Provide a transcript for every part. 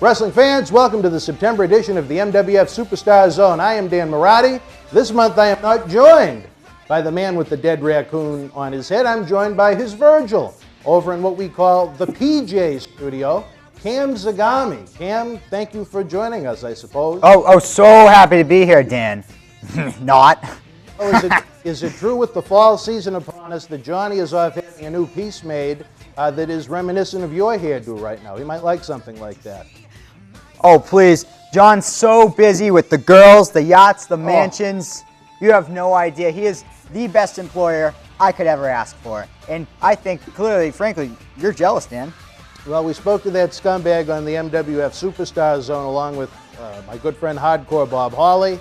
Wrestling fans, welcome to the September edition of the MWF Superstar Zone. I am Dan MIrade. This month I am not joined by the man with the dead raccoon on his head. I'm joined by his Virgil over in what we call the PJ studio, Cam Zagami. Cam, thank you for joining us, I suppose. Oh, so happy to be here, Dan. Not. Is it true with the fall season upon us that Johnny is off having a new piece made that is reminiscent of your hairdo right now? He might like something like that. Oh, please. John's so busy with the girls, the yachts, the mansions. You have no idea. He is the best employer I could ever ask for. And I think, clearly, frankly, you're jealous, Dan. Well, we spoke to that scumbag on the MWF Superstar Zone along with my good friend Hardcore Bob Hawley.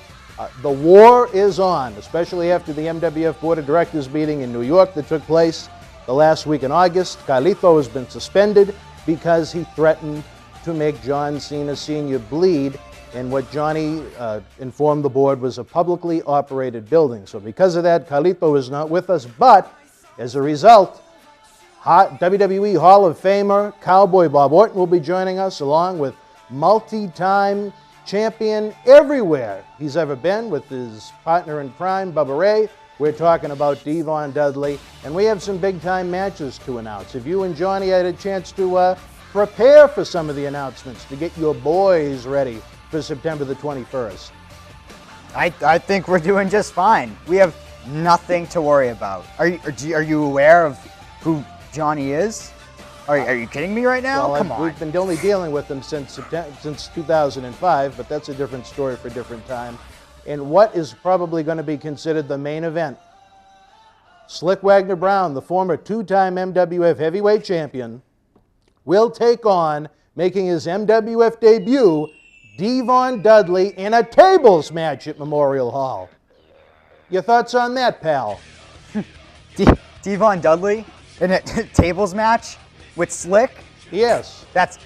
The war is on, especially after the MWF Board of Directors meeting in New York that took place the last week in August. Carlito has been suspended because he threatened to make John Cena Sr. bleed in what Johnny informed the board was a publicly operated building. So because of that, Carlito is not with us, but as a result, WWE Hall of Famer Cowboy Bob Orton will be joining us along with multi-time champion everywhere he's ever been with his partner in crime, Bubba Ray. We're talking about Devon Dudley, and we have some big-time matches to announce. If you and Johnny had a chance to prepare for some of the announcements to get your boys ready for September the 21st. I think we're doing just fine. We have nothing to worry about. Are you aware of who Johnny is? Are you kidding me right now? Well, Come on. We've been only dealing with him since 2005, but that's a different story for a different time. And what is probably going to be considered the main event? Slick Wagner Brown, the former two-time MWF heavyweight champion, will take on, making his MWF debut, Devon Dudley in a tables match at Memorial Hall. Your thoughts on that, pal? Devon Dudley in a tables match with Slick? Yes. That's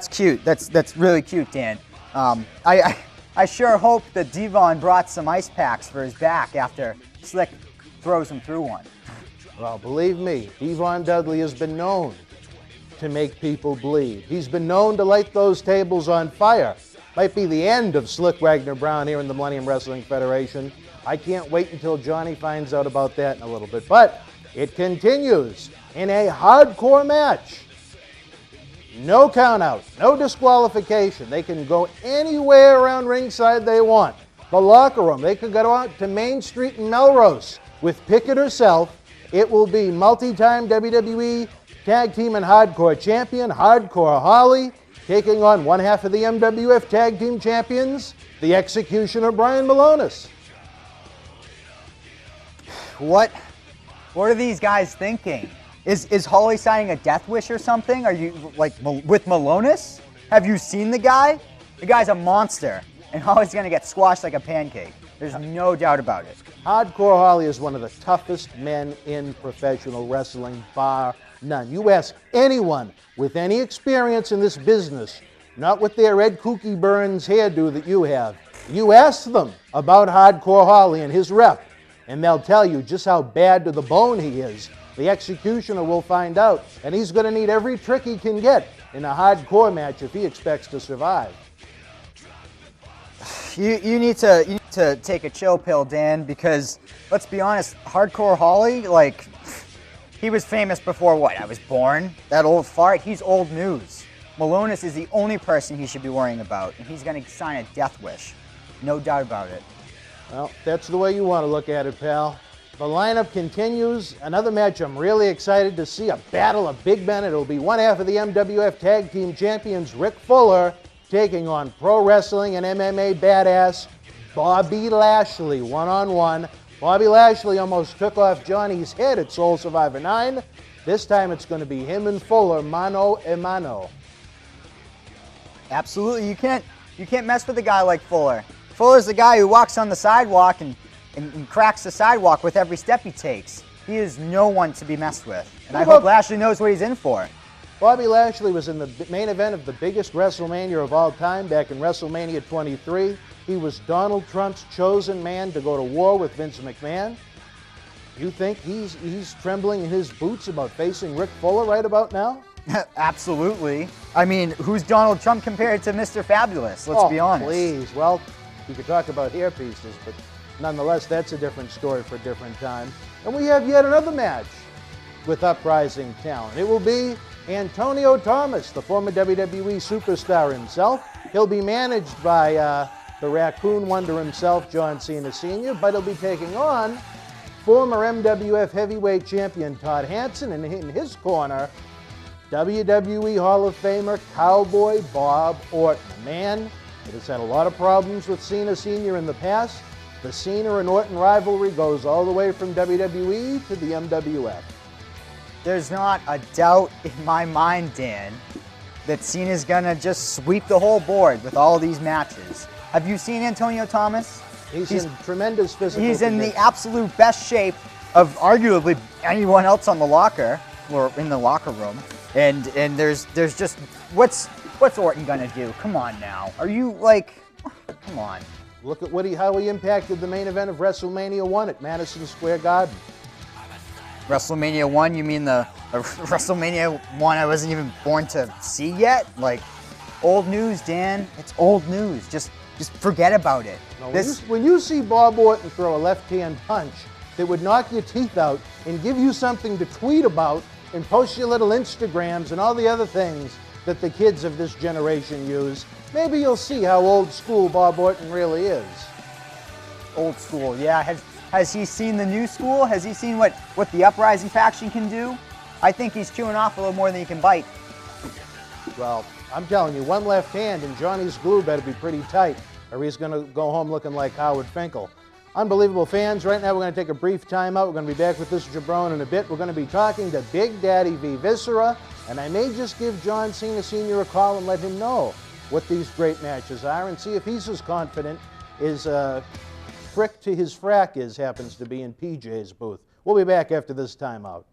cute. That's really cute, Dan. I sure hope that Devon brought some ice packs for his back after Slick throws him through one. Well, believe me, Devon Dudley has been known to make people bleed. He's been known to light those tables on fire. Might be the end of Slick Wagner Brown here in the Millennium Wrestling Federation. I can't wait until Johnny finds out about that in a little bit. But it continues in a hardcore match. No countout, no disqualification. They can go anywhere around ringside they want. The locker room, they could go out to Main Street in Melrose with Pickett herself. It will be multi-time WWE Tag Team and Hardcore Champion, Hardcore Holly, taking on one half of the MWF Tag Team Champions, the Executioner Brian Malonis. What are these guys thinking? Is Holly signing a death wish or something? Are you, like, with Malonis? Have you seen the guy? The guy's a monster, and Holly's going to get squashed like a pancake. There's no doubt about it. Hardcore Holly is one of the toughest men in professional wrestling, bar none. You ask anyone with any experience in this business, not with their Ed Kooky Burns hairdo that you have, you ask them about Hardcore Holly and his rep, and they'll tell you just how bad to the bone he is. The Executioner will find out, and he's going to need every trick he can get in a hardcore match if he expects to survive. You need to take a chill pill, Dan, because let's be honest, Hardcore Holly, like, he was famous before what? I was born? That old fart? He's old news. Malonis is the only person he should be worrying about, and he's going to sign a death wish. No doubt about it. Well, that's the way you want to look at it, pal. The lineup continues. Another match I'm really excited to see, a battle of big men. It'll be one half of the MWF Tag Team Champions, Rick Fuller, taking on pro wrestling and MMA badass Bobby Lashley, one-on-one. Bobby Lashley almost took off Johnny's head at Soul Survivor 9. This time it's going to be him and Fuller, mano a mano. Absolutely. You can't mess with a guy like Fuller. Fuller's the guy who walks on the sidewalk and and cracks the sidewalk with every step he takes. He is no one to be messed with. And I What hope about- Lashley knows what he's in for. Bobby Lashley was in the main event of the biggest WrestleMania of all time back in WrestleMania 23. He was Donald Trump's chosen man to go to war with Vince McMahon. You think he's trembling in his boots about facing Rick Fuller right about now? Absolutely. I mean, who's Donald Trump compared to Mr. Fabulous? Let's be honest. Please. Well, you could talk about hair pieces, but nonetheless, that's a different story for a different time. And we have yet another match with uprising talent. It will be Antonio Thomas, the former WWE superstar himself. He'll be managed by the Raccoon Wonder himself, John Cena Sr., but he'll be taking on former MWF heavyweight champion Todd Hansen, and in his corner, WWE Hall of Famer Cowboy Bob Orton, a man that has had a lot of problems with Cena Sr. in the past. The Cena and Orton rivalry goes all the way from WWE to the MWF. There's not a doubt in my mind, Dan, that Cena's gonna just sweep the whole board with all these matches. Have you seen Antonio Thomas? He's in tremendous physical He's in the condition. absolute best shape of arguably anyone else on the locker or in the locker room. And there's just what's Orton gonna do? Come on now. Are you like, come on. Look at how he impacted the main event of WrestleMania 1 at Madison Square Garden. WrestleMania 1, you mean the WrestleMania 1 I wasn't even born to see yet? Like, old news, Dan. It's old news. Just forget about it. Now, when you see Bob Orton throw a left-hand punch that would knock your teeth out and give you something to tweet about and post your little Instagrams and all the other things that the kids of this generation use, maybe you'll see how old school Bob Orton really is. Old school, yeah. Has he seen the new school? Has he seen what the Uprising faction can do? I think he's chewing off a little more than he can bite. Well, I'm telling you, one left hand and Johnny's glue better be pretty tight, or he's going to go home looking like Howard Finkel. Unbelievable fans, right now we're going to take a brief timeout. We're going to be back with this jabron in a bit. We're going to be talking to Big Daddy V. Viscera, and I may just give John Cena Sr. a call and let him know what these great matches are and see if he's as confident as Frick to his frack happens to be in PJ's booth. We'll be back after this timeout.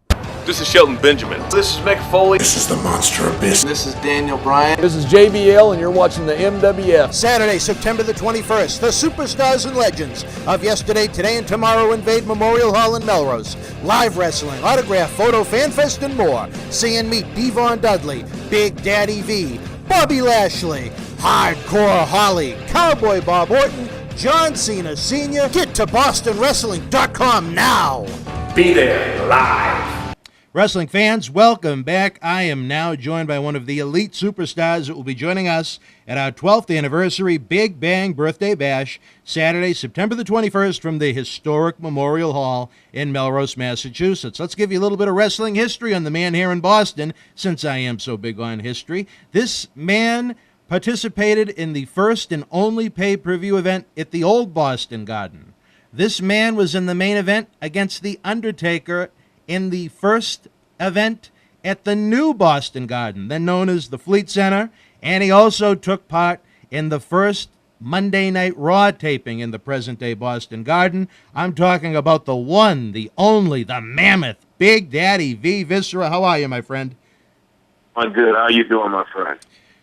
This is Shelton Benjamin. This is Mick Foley. This is the Monster Abyss. This is Daniel Bryan. This is JBL, and you're watching the MWF. Saturday, September the 21st, the superstars and legends of yesterday, today, and tomorrow invade Memorial Hall in Melrose. Live wrestling, autograph, photo, fan fest, and more. See and meet Devon Dudley, Big Daddy V, Bobby Lashley, Hardcore Holly, Cowboy Bob Orton, John Cena Sr. Get to BostonWrestling.com now. Be there live. Wrestling fans, welcome back. I am now joined by one of the elite superstars that will be joining us at our 12th anniversary Big Bang Birthday Bash, Saturday, September the 21st, from the historic Memorial Hall in Melrose, Massachusetts. Let's give you a little bit of wrestling history on the man here in Boston, since I am so big on history. This man participated in the first and only pay-per-view event at the old Boston Garden. This man was in the main event against The Undertaker in the first event at the new Boston Garden, then known as the Fleet Center, and he also took part in the first Monday Night Raw taping in the present-day Boston Garden. I'm talking about the one, the only, the mammoth, Big Daddy V. Viscera. How are you, my friend? I'm good. How you doing, my friend?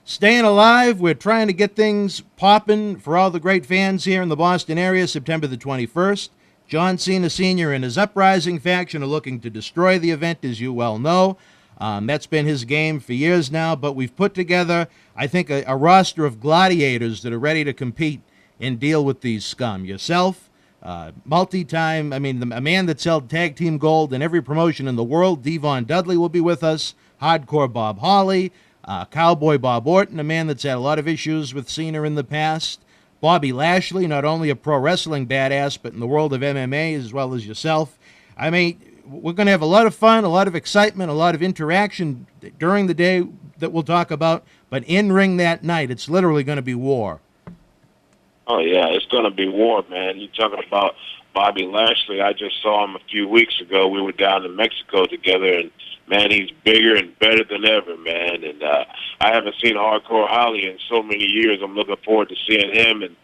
Staying alive. We're trying to get things popping for all the great fans here in the Boston area, September the 21st. John Cena Sr. and his Uprising faction are looking to destroy the event, as you well know. That's been his game for years now, but we've put together, I think, a roster of gladiators that are ready to compete and deal with these scum. Yourself, a man that's held tag team gold in every promotion in the world, Devon Dudley, will be with us. Hardcore Bob Holly, Cowboy Bob Orton, a man that's had a lot of issues with Cena in the past. Bobby Lashley, not only a pro wrestling badass, but in the world of MMA as well as yourself. I mean, we're going to have a lot of fun, a lot of excitement, a lot of interaction during the day that we'll talk about, but in ring that night, it's literally going to be war. Oh, yeah, it's going to be war, man. You're talking about Bobby Lashley. I just saw him a few weeks ago. We were down in Mexico together, and, man, he's bigger and better than ever, man. And I haven't seen Hardcore Holly in so many years. I'm looking forward to seeing him and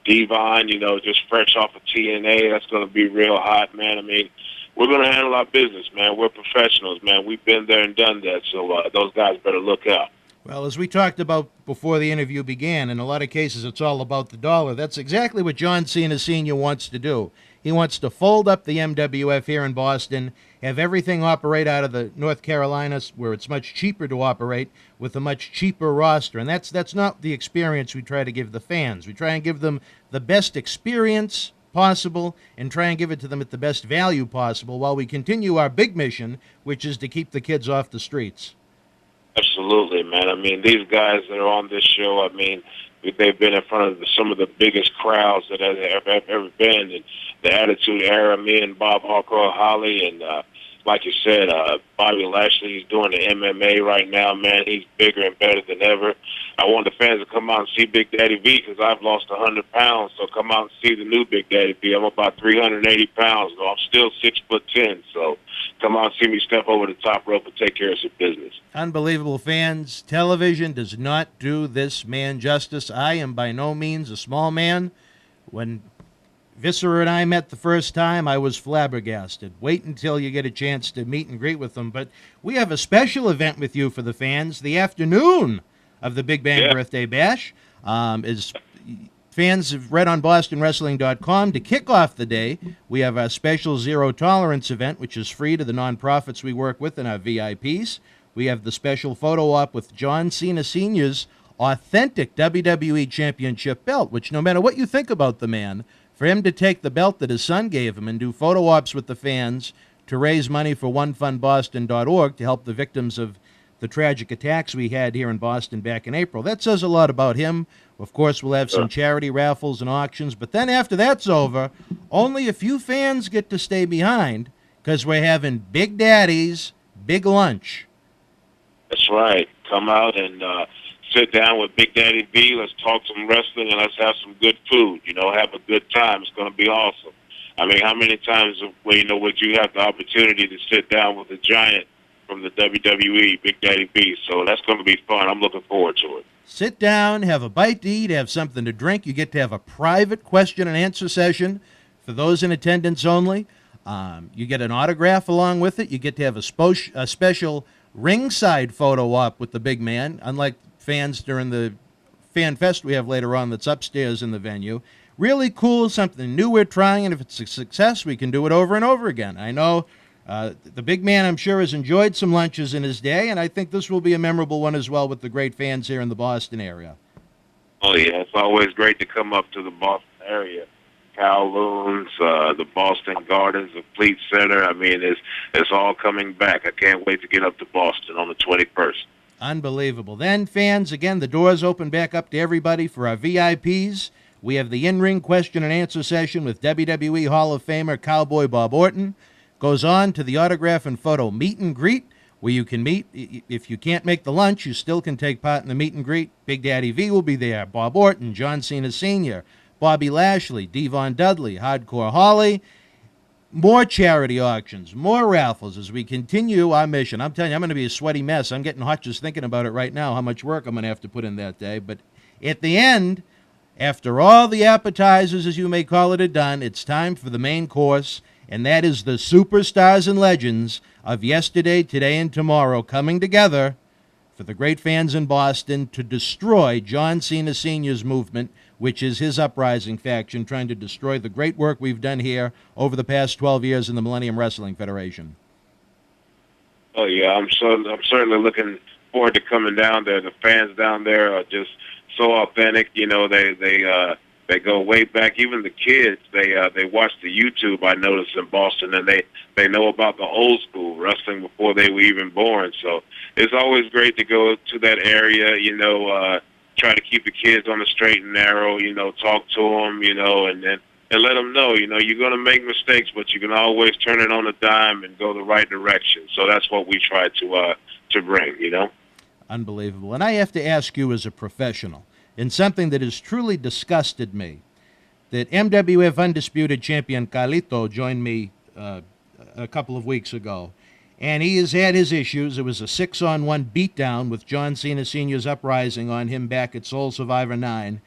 Devon, just fresh off of TNA. That's going to be real hot, man. I mean, we're going to handle our business, man. We're professionals, man. We've been there and done that, so those guys better look out. Well, as we talked about before the interview began, in a lot of cases it's all about the dollar. That's exactly what John Cena Sr. wants to do. He wants to fold up the MWF here in Boston, have everything operate out of the North Carolina where it's much cheaper to operate with a much cheaper roster. And that's not the experience we try to give the fans. We try and give them the best experience possible and try and give it to them at the best value possible while we continue our big mission, which is to keep the kids off the streets. Absolutely, man. I mean, these guys that are on this show, I mean, they've been in front of some of the biggest crowds that have ever been. And the Attitude Era, me and Bob Hardcore Holly, and like you said, Bobby Lashley, he's doing the MMA right now, man. He's bigger and better than ever. I want the fans to come out and see Big Daddy V because I've lost 100 pounds. So come out and see the new Big Daddy V. I'm about 380 pounds, though. I'm still 6'10". So come out and see me step over the top rope and take care of some business. Unbelievable, fans. Television does not do this man justice. I am by no means a small man. When Viscera and I met the first time, I was flabbergasted. Wait until you get a chance to meet and greet with them. But we have a special event with you for the fans, the afternoon of the Big Bang Birthday Bash. As fans have read on BostonWrestling.com, to kick off the day, we have our special Zero Tolerance event, which is free to the nonprofits we work with and our VIPs. We have the special photo op with John Cena Sr.'s authentic WWE Championship belt, which no matter what you think about the man, for him to take the belt that his son gave him and do photo ops with the fans to raise money for onefundboston.org to help the victims of the tragic attacks we had here in Boston back in April. That says a lot about him. Of course, we'll have some charity raffles and auctions, but then after that's over, only a few fans get to stay behind because we're having Big Daddy's Big Lunch. That's right. Come out and sit down with Big Daddy V. Let's talk some wrestling and let's have some good food. Have a good time. It's going to be awesome. I mean, how many times would you have the opportunity to sit down with a giant from the WWE, Big Daddy V? So that's going to be fun. I'm looking forward to it. Sit down, have a bite to eat, have something to drink. You get to have a private question and answer session for those in attendance only. You get an autograph along with it. You get to have a special ringside photo op with the big man, unlike fans during the fan fest we have later on that's upstairs in the venue. Really cool, something new we're trying, and if it's a success, we can do it over and over again. I know the big man, I'm sure, has enjoyed some lunches in his day, and I think this will be a memorable one as well with the great fans here in the Boston area. Oh, yeah, it's always great to come up to the Boston area. Kowloon's, the Boston Gardens, the Fleet Center. I mean, it's all coming back. I can't wait to get up to Boston on the 21st. Unbelievable. Then, fans, again, the doors open back up to everybody for our VIPs. We have the in-ring question and answer session with WWE Hall of Famer Cowboy Bob Orton. Goes on to the autograph and photo meet and greet, where you can meet. If you can't make the lunch, you still can take part in the meet and greet. Big Daddy V will be there. Bob Orton, John Cena Sr., Bobby Lashley, Devon Dudley, Hardcore Holly. More charity auctions, more raffles as we continue our mission. I'm telling you, I'm going to be a sweaty mess. I'm getting hot just thinking about it right now, how much work I'm going to have to put in that day. But at the end, after all the appetizers, as you may call it, are done, it's time for the main course, and that is the superstars and legends of yesterday, today, and tomorrow coming together for the great fans in Boston to destroy John Cena Sr.'s movement, which is his uprising faction, trying to destroy the great work we've done here over the past 12 years in the Millennium Wrestling Federation. Oh, yeah, I'm certainly looking forward to coming down there. The fans down there are just so authentic. They go way back. Even the kids, they watch the YouTube, I noticed, in Boston, and they know about the old school wrestling before they were even born. So it's always great to go to that area, try to keep the kids on the straight and narrow, talk to them, and let them know, you're going to make mistakes, but you can always turn it on a dime and go the right direction. So that's what we try to bring, Unbelievable. And I have to ask you as a professional, in something that has truly disgusted me, that MWF Undisputed Champion Carlito joined me a couple of weeks ago. And he has had his issues. It was a 6-on-1 beatdown with John Cena Sr.'s uprising on him back at Soul Survivor 9.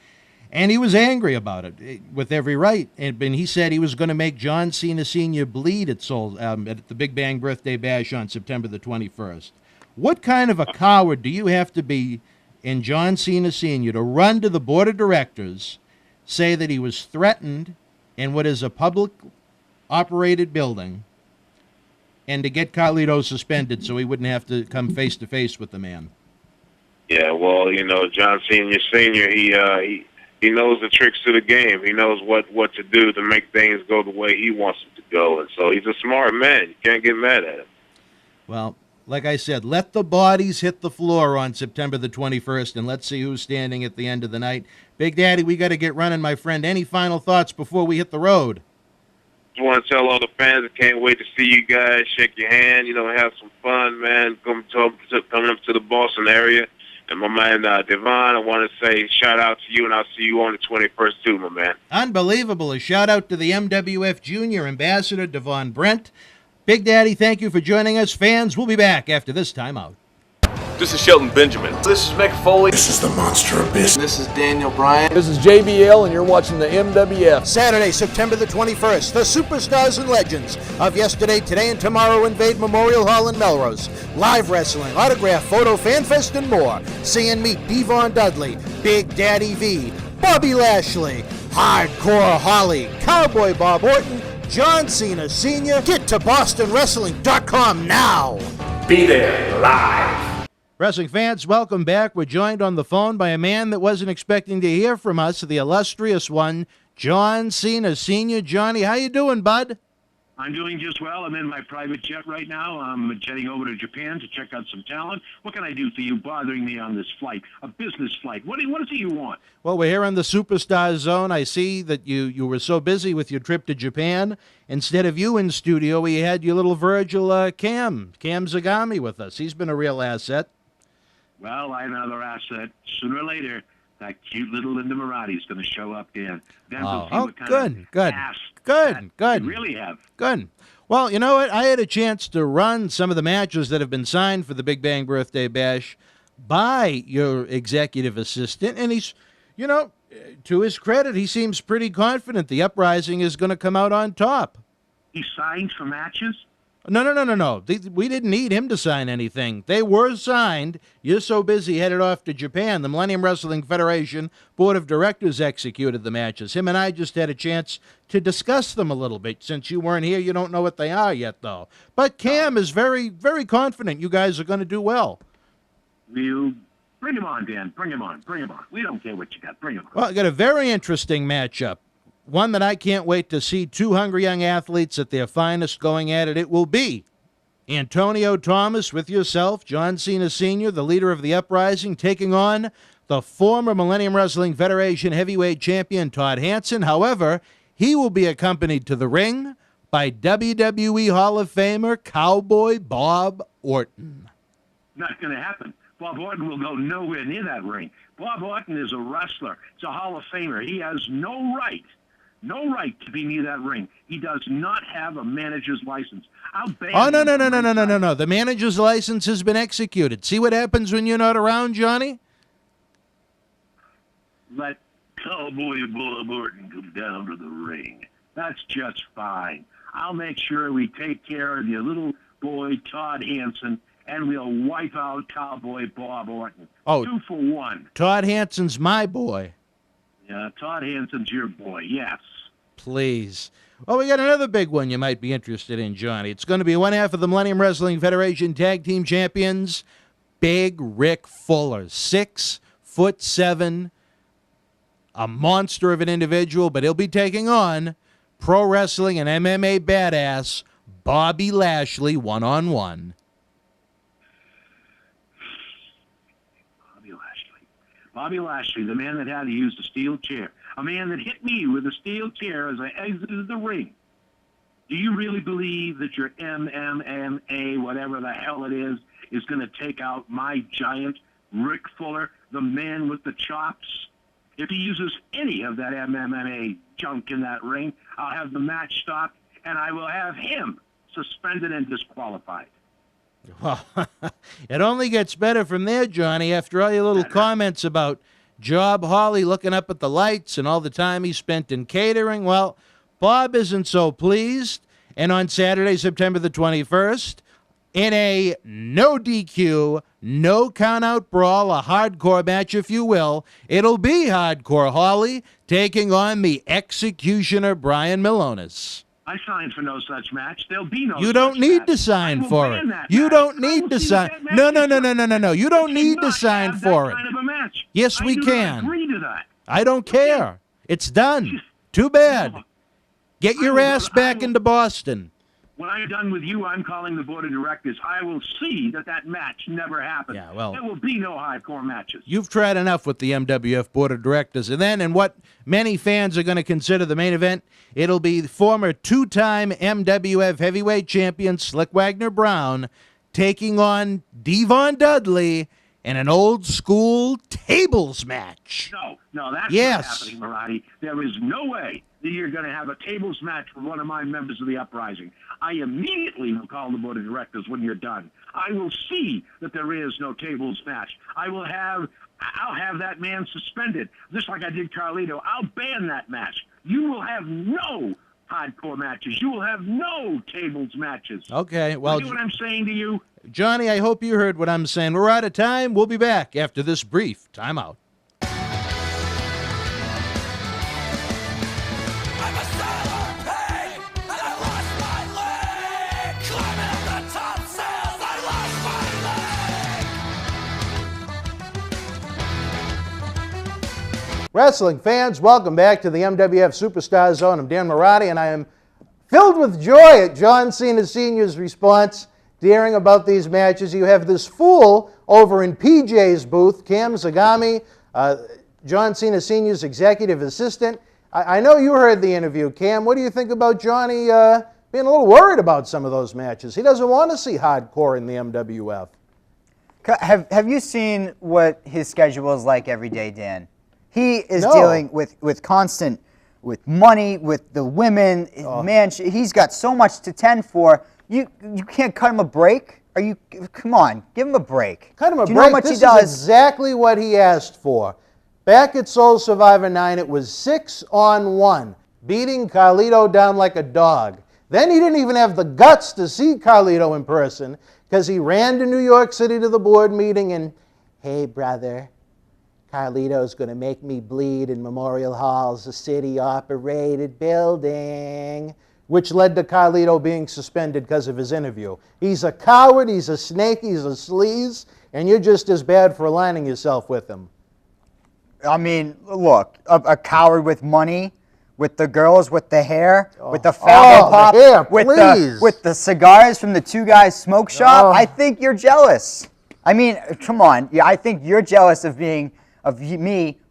And he was angry about it, with every right. And he said he was going to make John Cena Sr. bleed at the Big Bang Birthday Bash on September the 21st. What kind of a coward do you have to be in John Cena Sr. to run to the board of directors, say that he was threatened in what is a public-operated building, and to get Carlito suspended so he wouldn't have to come face-to-face with the man? Yeah, well, John Sr. He knows the tricks to the game. He knows what to do to make things go the way he wants them to go. And so he's a smart man. You can't get mad at him. Well, like I said, let the bodies hit the floor on September the 21st, and let's see who's standing at the end of the night. Big Daddy, we got to get running, my friend. Any final thoughts before we hit the road? Just want to tell all the fans I can't wait to see you guys, shake your hand, have some fun, man. Coming up to the Boston area. And my man, Devon, I want to say shout out to you, and I'll see you on the 21st too, my man. Unbelievable. A shout out to the MWF Junior Ambassador, Devon Brent. Big Daddy, thank you for joining us. Fans, we'll be back after this timeout. This is Shelton Benjamin. This is Mick Foley. This is the monster of business. This is Daniel Bryan. This is JBL, and you're watching the MWF. Saturday, September the 21st, the superstars and legends of yesterday, today, and tomorrow invade Memorial Hall in Melrose. Live wrestling, autograph, photo, fan fest, and more. See and meet Devon Dudley, Big Daddy V, Bobby Lashley, Hardcore Holly, Cowboy Bob Orton, John Cena Sr. Get to BostonWrestling.com now. Be there live. Wrestling fans, welcome back. We're joined on the phone by a man that wasn't expecting to hear from us, the illustrious one, John Cena Sr. Johnny, how you doing, bud? I'm doing just well. I'm in my private jet right now. I'm jetting over to Japan to check out some talent. What can I do for you bothering me on this flight? A business flight. What is it you want? Well, we're here on the Superstar Zone. I see that you were so busy with your trip to Japan. Instead of you in studio, we had your little Virgil Cam Zagami with us. He's been a real asset. Well, I have another asset. Sooner or later, that cute little Linda MIrade is going to show up there. Then we'll see what kind of ass Good. you really have. Good. Well, you know what? I had a chance to run some of the matches that have been signed for the Big Bang Birthday Bash by your executive assistant, and he's, to his credit, he seems pretty confident the Uprising is going to come out on top. He signed for matches? No. We didn't need him to sign anything. They were signed. You're so busy headed off to Japan. The Millennium Wrestling Federation Board of Directors executed the matches. Him and I just had a chance to discuss them a little bit. Since you weren't here, you don't know what they are yet, though. But Cam is very, very confident you guys are going to do well. You bring him on, Dan. Bring him on. We don't care what you got. Bring him on. Well, I got a very interesting matchup. One that I can't wait to see two hungry young athletes at their finest going at it. It will be Antonio Thomas with yourself, John Cena Sr., the leader of the Uprising, taking on the former Millennium Wrestling Federation heavyweight champion Todd Hansen. However, he will be accompanied to the ring by WWE Hall of Famer Cowboy Bob Orton. Not going to happen. Bob Orton will go nowhere near that ring. Bob Orton is a wrestler. He's a Hall of Famer. He has no right to be near that ring. He does not have a manager's license. No. The manager's license has been executed. See what happens when you're not around, Johnny? Let Cowboy Bob Orton come down to the ring. That's just fine. I'll make sure we take care of your little boy, Todd Hansen, and we'll wipe out Cowboy Bob Orton. 2 for 1. Todd Hansen's my boy. Yeah, Todd Hansen's your boy, yes. Please. Well, we got another big one you might be interested in, Johnny. It's going to be one half of the Millennium Wrestling Federation Tag Team Champions, Big Rick Fuller. 6'7", a monster of an individual, but he'll be taking on pro wrestling and MMA badass Bobby Lashley one-on-one. Bobby Lashley, the man that had to use the steel chair. A man that hit me with a steel chair as I exited the ring. Do you really believe that your MMA, whatever the hell it is going to take out my giant Rick Fuller, the man with the chops? If he uses any of that MMA junk in that ring, I'll have the match stopped, and I will have him suspended and disqualified. Well, it only gets better from there, Johnny, after all your little comments about job, Holly, looking up at the lights and all the time he spent in catering. Well, Bob isn't so pleased. And on Saturday, September the 21st, in a no DQ, no count-out brawl, a hardcore match, if you will, it'll be Hardcore Holly taking on the Executioner Brian Milonas. I signed for no such match. There'll be no. You don't need to sign for it. You don't need to sign. No. You don't need to sign for it. Kind of a match. Yes, we can. I agree to that. I don't care. It's done. Too bad. Get your ass back into Boston. When I'm done with you, I'm calling the board of directors. I will see that match never happens. Yeah, well, there will be no hardcore matches. You've tried enough with the MWF board of directors. And then, in what many fans are going to consider the main event, it'll be former two-time MWF heavyweight champion Slick Wagner Brown taking on Devon Dudley in an old-school tables match. No, that's not happening, MIrade. There is no way that you're going to have a tables match with one of my members of the Uprising. I immediately will call the board of directors when you're done. I will see that there is no tables match. I'll have that man suspended, just like I did Carlito. I'll ban that match. You will have no hardcore matches. You will have no tables matches. Okay, well, you know what I'm saying to you? Johnny, I hope you heard what I'm saying. We're out of time. We'll be back after this brief timeout. Wrestling fans, welcome back to the MWF Superstar Zone. I'm Dan MIrade, and I am filled with joy at John Cena Sr.'s response to hearing about these matches. You have this fool over in PJ's booth, Cam Zagami, John Cena Sr.'s executive assistant. I know you heard the interview, Cam. What do you think about Johnny being a little worried about some of those matches? He doesn't want to see hardcore in the MWF. Have you seen what his schedule is like every day, Dan? He is dealing with constant, with money, with the women. Man, he's got so much to tend for. You can't cut him a break? Come on, give him a break. Cut him a break? Do you know how much this he does? Is exactly what he asked for. Back at Soul Survivor 9, it was 6-on-1, beating Carlito down like a dog. Then he didn't even have the guts to see Carlito in person because he ran to New York City to the board meeting and, hey, brother, Carlito's going to make me bleed in Memorial Hall's a city-operated building, which led to Carlito being suspended because of his interview. He's a coward, he's a snake, he's a sleaze, and you're just as bad for aligning yourself with him. I mean, look, a coward with money, with the girls, with the hair, with the Fabo Pop, the hair, with the cigars from the Two Guys Smoke Shop. I think you're jealous. I mean, come on. Yeah, I think you're jealous of me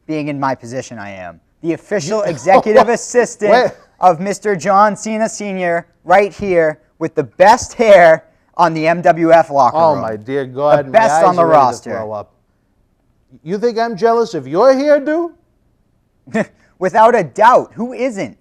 being in my position I am. The official executive assistant of Mr. John Cena Sr. right here with the best hair on the MWF locker room. Oh, my dear God. The best on the roster. You think I'm jealous of your hairdo? Without a doubt. Who isn't?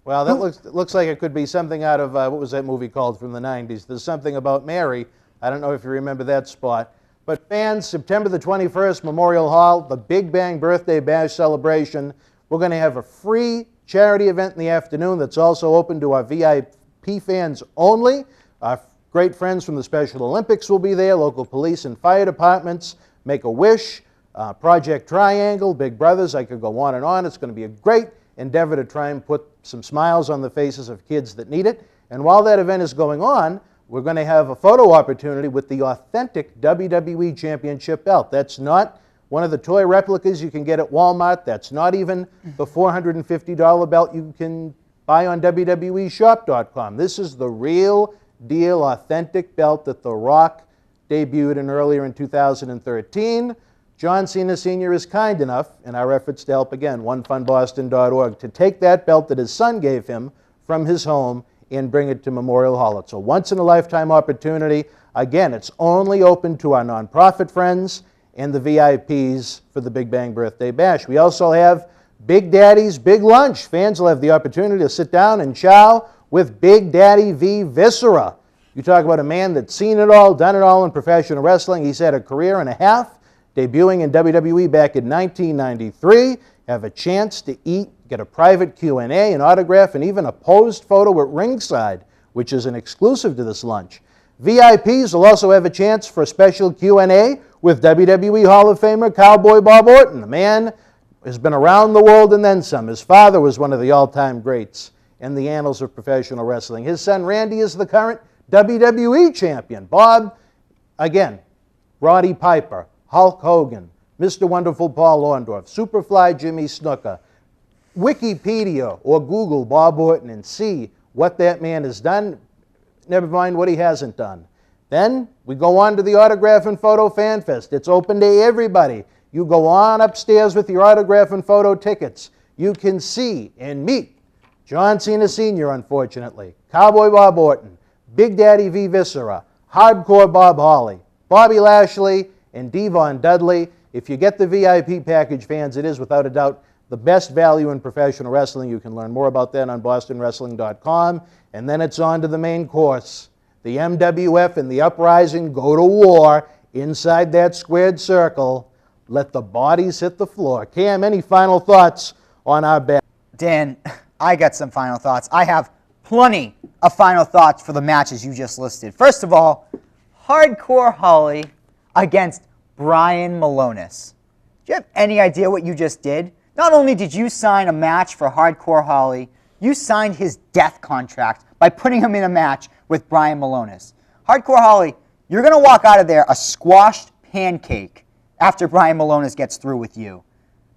Well, that looks like it could be something out of, what was that movie called from the 90s? There's something about Mary. I don't know if you remember that spot. But fans, September the 21st, Memorial Hall, the Big Bang Birthday Bash celebration. We're going to have a free charity event in the afternoon that's also open to our VIP fans only. Our great friends from the Special Olympics will be there, local police and fire departments, Make-A-Wish, Project Triangle, Big Brothers. I could go on and on. It's going to be a great endeavor to try and put some smiles on the faces of kids that need it. And while that event is going on, we're going to have a photo opportunity with the authentic WWE Championship belt. That's not one of the toy replicas you can get at Walmart. That's not even the $450 belt you can buy on WWEshop.com. This is the real deal, authentic belt that The Rock debuted in earlier in 2013. John Cena Sr. is kind enough, in our efforts to help, again, onefunboston.org, to take that belt that his son gave him from his home and bring it to Memorial Hall. It's a once-in-a-lifetime opportunity. Again, it's only open to our nonprofit friends and the VIPs for the Big Bang Birthday Bash. We also have Big Daddy's Big Lunch. Fans will have the opportunity to sit down and chow with Big Daddy V. Viscera. You talk about a man that's seen it all, done it all in professional wrestling. He's had a career and a half. debuting in WWE back in 1993, have a chance to eat, get a private Q&A, an autograph, and even a posed photo at ringside, which is an exclusive to this lunch. VIPs will also have a chance for a special Q&A with WWE Hall of Famer Cowboy Bob Orton. The man has been around the world and then some. His father was one of the all-time greats in the annals of professional wrestling. His son Randy is the current WWE champion. Bob, again, Roddy Piper, Hulk Hogan, Mr. Wonderful Paul Orndorff, Superfly Jimmy Snuka. Wikipedia or Google Bob Orton and see what that man has done, never mind what he hasn't done. Then we go on to the Autograph and Photo Fan Fest. It's open to everybody. You go on upstairs with your autograph and photo tickets. You can see and meet John Cena Sr., unfortunately, Cowboy Bob Orton, Big Daddy V. Viscera, Hardcore Bob Holly, Bobby Lashley, and Devon Dudley. If you get the VIP package, fans, it is without a doubt the best value in professional wrestling. You can learn more about that on bostonwrestling.com. And then it's on to the main course. The MWF and the Uprising go to war inside that squared circle. Let the bodies hit the floor. Cam, any final thoughts on our bet? Dan, I got some final thoughts. I have plenty of final thoughts for the matches you just listed. First of all, Hardcore Holly against Brian Malonis. Do you have any idea what you just did? Not only did you sign a match for Hardcore Holly, you signed his death contract by putting him in a match with Brian Malonis. Hardcore Holly, you're going to walk out of there a squashed pancake after Brian Malonis gets through with you.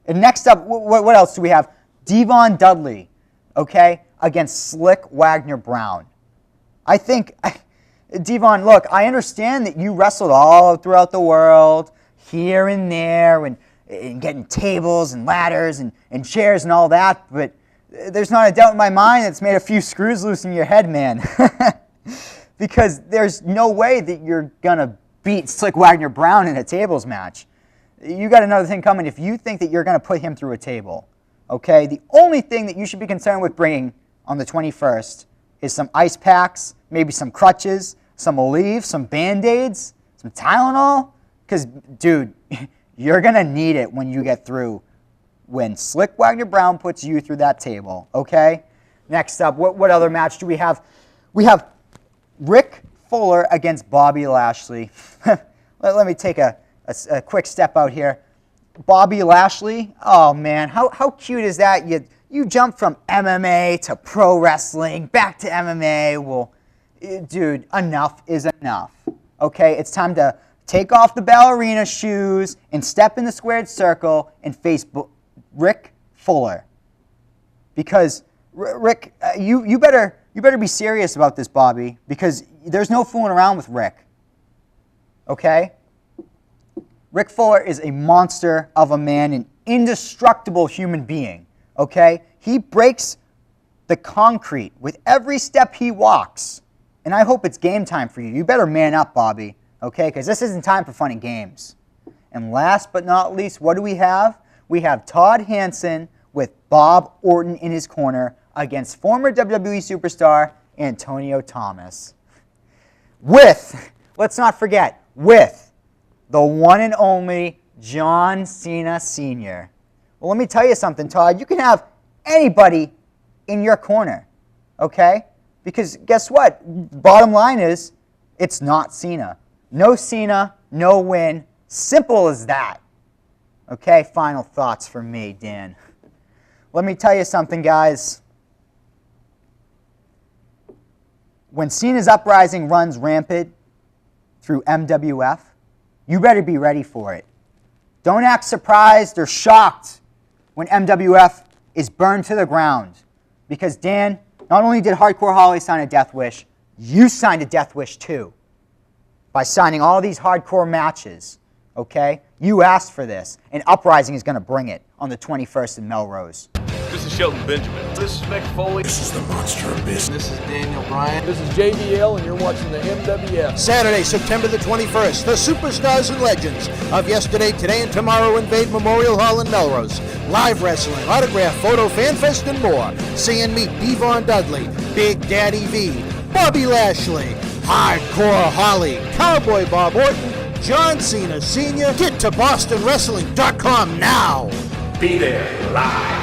And next up, what else do we have? Devon Dudley, okay, against Slick Wagner Brown. I think, Devon, look, I understand that you wrestled all throughout the world, here and there, and getting tables and ladders and chairs and all that, but there's not a doubt in my mind that's made a few screws loose in your head, man. Because there's no way that you're going to beat Slick Wagner Brown in a tables match. You got another thing coming if you think that you're going to put him through a table. Okay? The only thing that you should be concerned with bringing on the 21st is some ice packs, maybe some crutches, some Aleve, some Band-Aids, some Tylenol. Because, dude, you're going to need it when you get through, when Slick Wagner Brown puts you through that table, okay? Next up, what other match do we have? We have Rick Fuller against Bobby Lashley. Let me take a quick step out here. Bobby Lashley, oh man, how cute is that? You jump from MMA to pro wrestling, back to MMA. Well, dude, enough is enough, okay? It's time to take off the ballerina shoes and step in the squared circle and face Rick Fuller. Because, Rick, you better be serious about this, Bobby, because there's no fooling around with Rick. Okay? Rick Fuller is a monster of a man, an indestructible human being. Okay? He breaks the concrete with every step he walks. And I hope it's game time for you. You better man up, Bobby. Okay, because this isn't time for fun and games. And last but not least, what do we have? We have Todd Hansen with Bob Orton in his corner against former WWE superstar Antonio Thomas. With, let's not forget, with the one and only John Cena Sr. Well, let me tell you something, Todd. You can have anybody in your corner, okay? Because guess what? Bottom line is, it's not Cena. No Cena, no win. Simple as that. Okay, final thoughts from me, Dan. Let me tell you something, guys. When Cena's Uprising runs rampant through MWF, you better be ready for it. Don't act surprised or shocked when MWF is burned to the ground. Because, Dan, not only did Hardcore Holly sign a death wish, you signed a death wish too. By signing all these hardcore matches, okay? You asked for this, and Uprising is going to bring it on the 21st in Melrose. This is Shelton Benjamin. This is Mick Foley. This is the monster of business. This is Daniel Bryan. This is JBL, and you're watching the MWF. Saturday, September the 21st, the superstars and legends of yesterday, today, and tomorrow invade Memorial Hall in Melrose. Live wrestling, autograph, photo, fan fest, and more. See and meet Devon Dudley, Big Daddy V, Bobby Lashley, Hardcore Holly, Cowboy Bob Orton, John Cena Sr. Get to BostonWrestling.com now. Be there live.